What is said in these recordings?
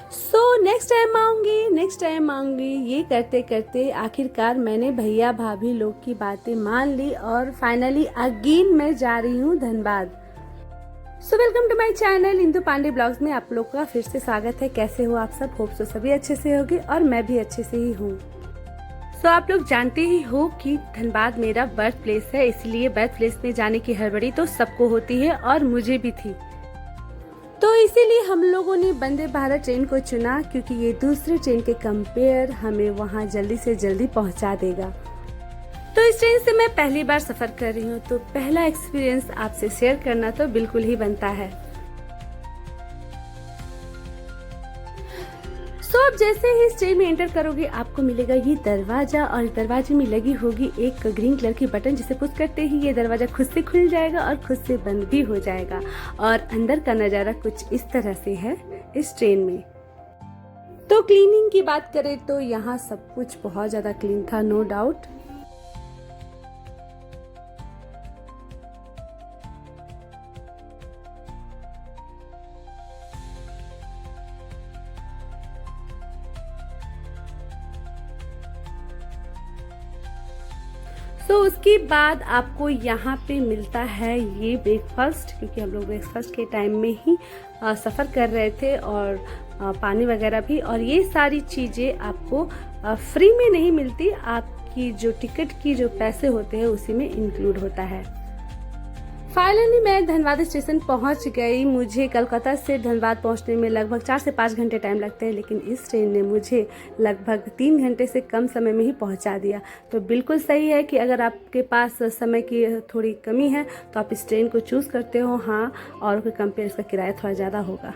Next time आऊँगी ये करते करते आखिरकार मैंने भैया भाभी लोग की बातें मान ली और फाइनली अगेन मैं जा रही हूँ Dhanbad. So welcome to my channel Indu Pandey blogs में आप लोग का फिर से स्वागत है। कैसे हो आप सब? होप सो सभी अच्छे से होगे और मैं भी अच्छे से ही हूँ। सो आप लोग जानते ही हो कि धनबाद मेरा बर्थ प्लेस है, इसलिए बर्थ प्लेस में जाने की हड़बड़ी तो सबको होती है और मुझे भी थी। तो इसीलिए हम लोगों ने वंदे भारत ट्रेन को चुना क्योंकि ये दूसरे ट्रेन के कंपेयर हमें वहाँ जल्दी से जल्दी पहुँचा देगा। तो इस ट्रेन से मैं पहली बार सफर कर रही हूँ, तो पहला एक्सपीरियंस आपसे शेयर करना तो बिल्कुल ही बनता है। सो अब जैसे ही इस ट्रेन में एंटर करोगे आपको मिलेगा ये दरवाजा और इस दरवाजे में लगी होगी एक ग्रीन कलर की बटन, जिसे पुश करते ही ये दरवाजा खुद से खुल जाएगा और खुद से बंद भी हो जाएगा। और अंदर का नज़ारा कुछ इस तरह से है इस ट्रेन में। तो क्लीनिंग की बात करें तो यहाँ सब कुछ बहुत ज़्यादा क्लीन था, नो डाउट। तो उसके बाद आपको यहाँ पे मिलता है ये ब्रेकफास्ट, क्योंकि हम लोग ब्रेकफास्ट के टाइम में ही सफ़र कर रहे थे, और पानी वगैरह भी। और ये सारी चीज़ें आपको फ्री में नहीं मिलती, आपकी जो टिकट की जो पैसे होते हैं उसी में इंक्लूड होता है। फाइनली मैं धनबाद स्टेशन पहुंच गई। मुझे कोलकाता से धनबाद पहुंचने में लगभग 4 से 5 घंटे टाइम लगते हैं, लेकिन इस ट्रेन ने मुझे लगभग 3 घंटे से कम समय में ही पहुंचा दिया। तो बिल्कुल सही है कि अगर आपके पास समय की थोड़ी कमी है तो आप इस ट्रेन को चूज़ करते हो। हाँ, और के कंपेयर इसका किराया थोड़ा ज़्यादा होगा।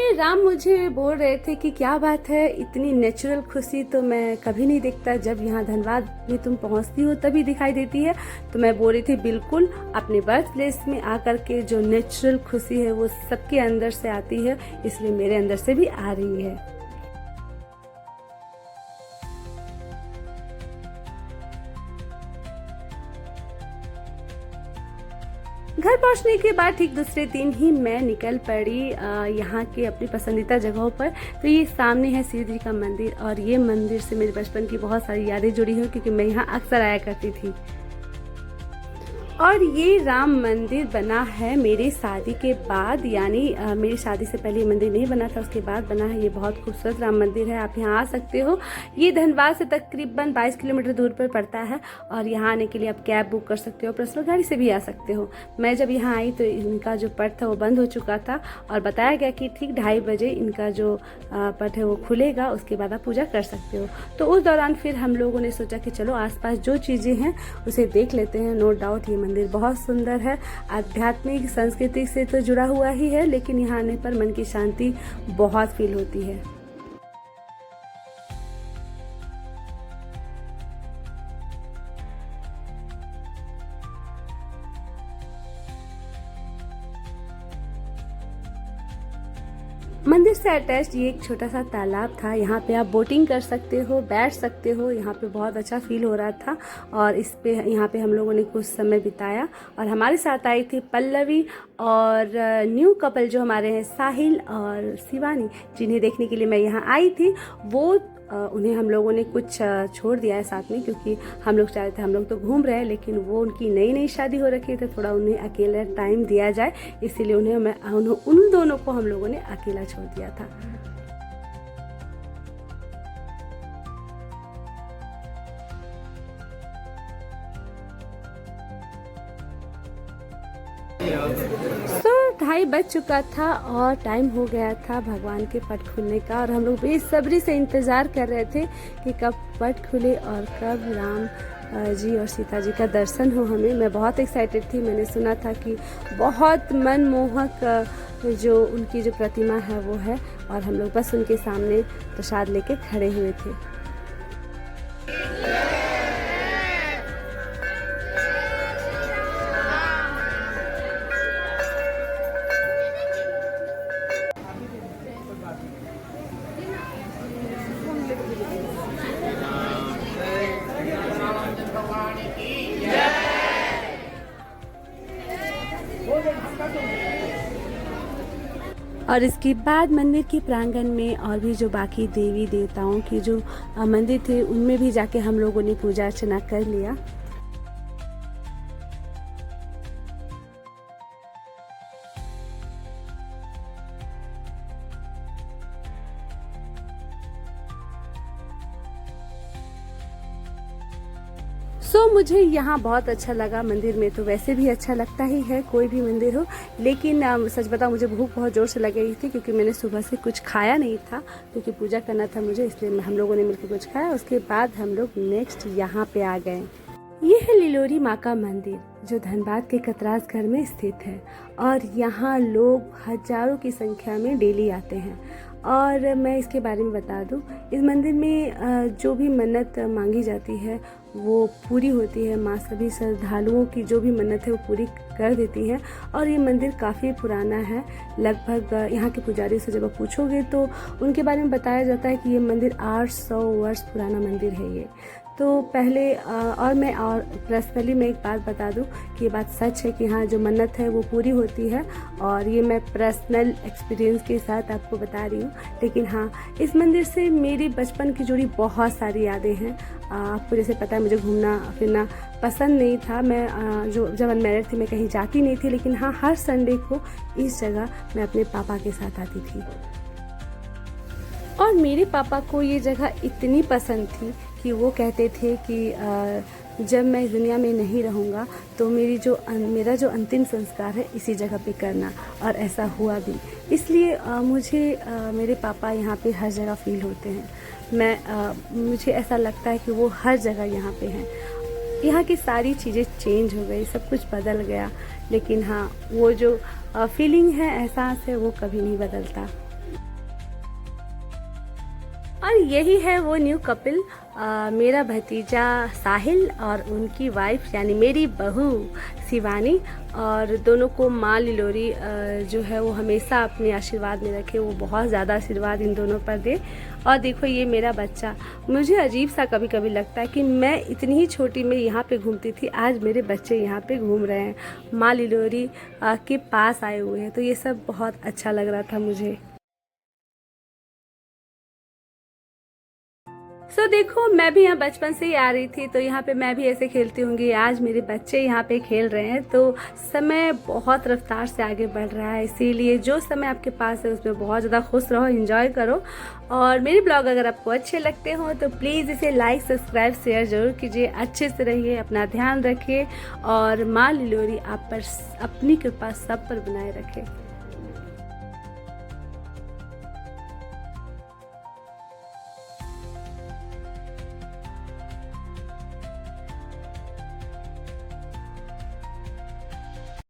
राम मुझे बोल रहे थे कि क्या बात है, इतनी नेचुरल खुशी तो मैं कभी नहीं देखता, जब यहाँ धनबाद में तुम पहुँचती हो तभी दिखाई देती है। तो मैं बोल रही थी बिल्कुल, अपने बर्थ प्लेस में आकर के जो नेचुरल खुशी है वो सबके अंदर से आती है, इसलिए मेरे अंदर से भी आ रही है। घर पहुंचने के बाद ठीक दूसरे दिन ही मैं निकल पड़ी यहाँ के अपनी पसंदीदा जगहों पर। तो ये सामने है शिव जी का मंदिर, और ये मंदिर से मेरे बचपन की बहुत सारी यादें जुड़ी हुई, क्योंकि मैं यहाँ अक्सर आया करती थी। और ये राम मंदिर बना है मेरी शादी के बाद, यानी मेरी शादी से पहले ये मंदिर नहीं बना था, उसके बाद बना है। ये बहुत खूबसूरत राम मंदिर है, आप यहाँ आ सकते हो। ये धनबाद से तकरीबन 22 किलोमीटर दूर पर पड़ता है, और यहाँ आने के लिए आप कैब बुक कर सकते हो, पर्सनल गाड़ी से भी आ सकते हो। मैं जब यहाँ आई तो इनका जो पट था वो बंद हो चुका था, और बताया गया कि ठीक 2:30 बजे इनका जो पट है वो खुलेगा, उसके बाद आप पूजा कर सकते हो। तो उस दौरान फिर हम लोगों ने सोचा कि चलो आसपास जो चीज़ें हैं उसे देख लेते हैं। नो डाउट ये मंदिर बहुत सुंदर है, आध्यात्मिक संस्कृति से तो जुड़ा हुआ ही है, लेकिन यहाँ आने पर मन की शांति बहुत फील होती है। मंदिर से अटैच्ड ये एक छोटा सा तालाब था, यहाँ पे आप बोटिंग कर सकते हो, बैठ सकते हो। यहाँ पे बहुत अच्छा फील हो रहा था, और यहाँ पे हम लोगों ने कुछ समय बिताया। और हमारे साथ आई थी पल्लवी और न्यू कपल जो हमारे हैं, साहिल और शिवानी, जिन्हें देखने के लिए मैं यहाँ आई थी। वो उन्हें हम लोगों ने कुछ छोड़ दिया है साथ में, क्योंकि हम लोग चाहते थे, हम लोग तो घूम रहे हैं, लेकिन वो उनकी नई शादी हो रखी है, तो थोड़ा उन्हें अकेला टाइम दिया जाए, इसीलिए उन दोनों को हम लोगों ने अकेला छोड़ दिया था। तो 2:30 बज चुका था और टाइम हो गया था भगवान के पट खुलने का, और हम लोग बेसब्री से इंतज़ार कर रहे थे कि कब पट खुले और कब राम जी और सीता जी का दर्शन हो हमें। मैं बहुत एक्साइटेड थी। मैंने सुना था कि बहुत मनमोहक जो उनकी जो प्रतिमा है वो है, और हम लोग बस उनके सामने प्रसाद लेके खड़े हुए थे। और इसके बाद मंदिर के प्रांगण में और भी जो बाकी देवी देवताओं के जो मंदिर थे उनमें भी जाके हम लोगों ने पूजा अर्चना कर लिया। मुझे यहाँ बहुत अच्छा लगा। मंदिर में तो वैसे भी अच्छा लगता ही है, कोई भी मंदिर हो, लेकिन सच बताऊँ मुझे भूख बहुत ज़ोर से लग गई थी क्योंकि मैंने सुबह से कुछ खाया नहीं था, क्योंकि पूजा करना था मुझे, इसलिए हम लोगों ने मिलकर कुछ खाया। उसके बाद हम लोग नेक्स्ट यहाँ पे आ गए। ये है लिलोरी माँ का मंदिर जो धनबाद के कतरास घर में स्थित है और यहाँ लोग हजारों की संख्या में डेली आते हैं। और मैं इसके बारे में बता दूं, इस मंदिर में जो भी मन्नत मांगी जाती है वो पूरी होती है। माँ सभी श्रद्धालुओं की जो भी मन्नत है वो पूरी कर देती है। और ये मंदिर काफ़ी पुराना है, लगभग यहाँ के पुजारी से जब आप पूछोगे तो उनके बारे में बताया जाता है कि ये मंदिर 800 वर्ष पुराना मंदिर है ये। तो पहले और पर्सनली मैं एक बात बता दूं कि ये बात सच है कि हाँ जो मन्नत है वो पूरी होती है, और ये मैं पर्सनल एक्सपीरियंस के साथ आपको बता रही हूँ। लेकिन हाँ, इस मंदिर से मेरी बचपन की जुड़ी बहुत सारी यादें हैं। आपको जैसे पता है मुझे घूमना फिरना पसंद नहीं था, मैं जब अनमैरिड थी मैं कहीं जाती नहीं थी, लेकिन हाँ हर संडे को इस जगह मैं अपने पापा के साथ आती थी। और मेरे पापा को ये जगह इतनी पसंद थी कि वो कहते थे कि जब मैं इस दुनिया में नहीं रहूँगा तो मेरा जो अंतिम संस्कार है इसी जगह पे करना, और ऐसा हुआ भी। इसलिए मुझे मेरे पापा यहाँ पे हर जगह फील होते हैं। मुझे ऐसा लगता है कि वो हर जगह यहाँ पे हैं। यहाँ की सारी चीज़ें चेंज हो गई, सब कुछ बदल गया, लेकिन हाँ वो जो फीलिंग है, एहसास है, वो कभी नहीं बदलता। और यही है वो न्यू कपिल, मेरा भतीजा साहिल और उनकी वाइफ यानी मेरी बहू शिवानी। और दोनों को माँ लिलोरी जो है वो हमेशा अपने आशीर्वाद में रखे, वो बहुत ज़्यादा आशीर्वाद इन दोनों पर दे। और देखो ये मेरा बच्चा, मुझे अजीब सा कभी कभी लगता है कि मैं इतनी ही छोटी में यहाँ पे घूमती थी, आज मेरे बच्चे यहाँ पे घूम रहे हैं, माँ लिलोरी के पास आए हुए हैं। तो ये सब बहुत अच्छा लग रहा था मुझे। देखो मैं भी यहाँ बचपन से ही आ रही थी, तो यहाँ पे मैं भी ऐसे खेलती होंगी। आज मेरे बच्चे यहाँ पे खेल रहे हैं, तो समय बहुत रफ्तार से आगे बढ़ रहा है, इसीलिए जो समय आपके पास है उसमें बहुत ज़्यादा खुश रहो, एंजॉय करो। और मेरे ब्लॉग अगर आपको अच्छे लगते हो तो प्लीज़ इसे लाइक सब्सक्राइब शेयर ज़रूर कीजिए। अच्छे से रहिए, अपना ध्यान रखिए और माँ लिलोरी आप पर अपनी कृपा सब पर बनाए रखे।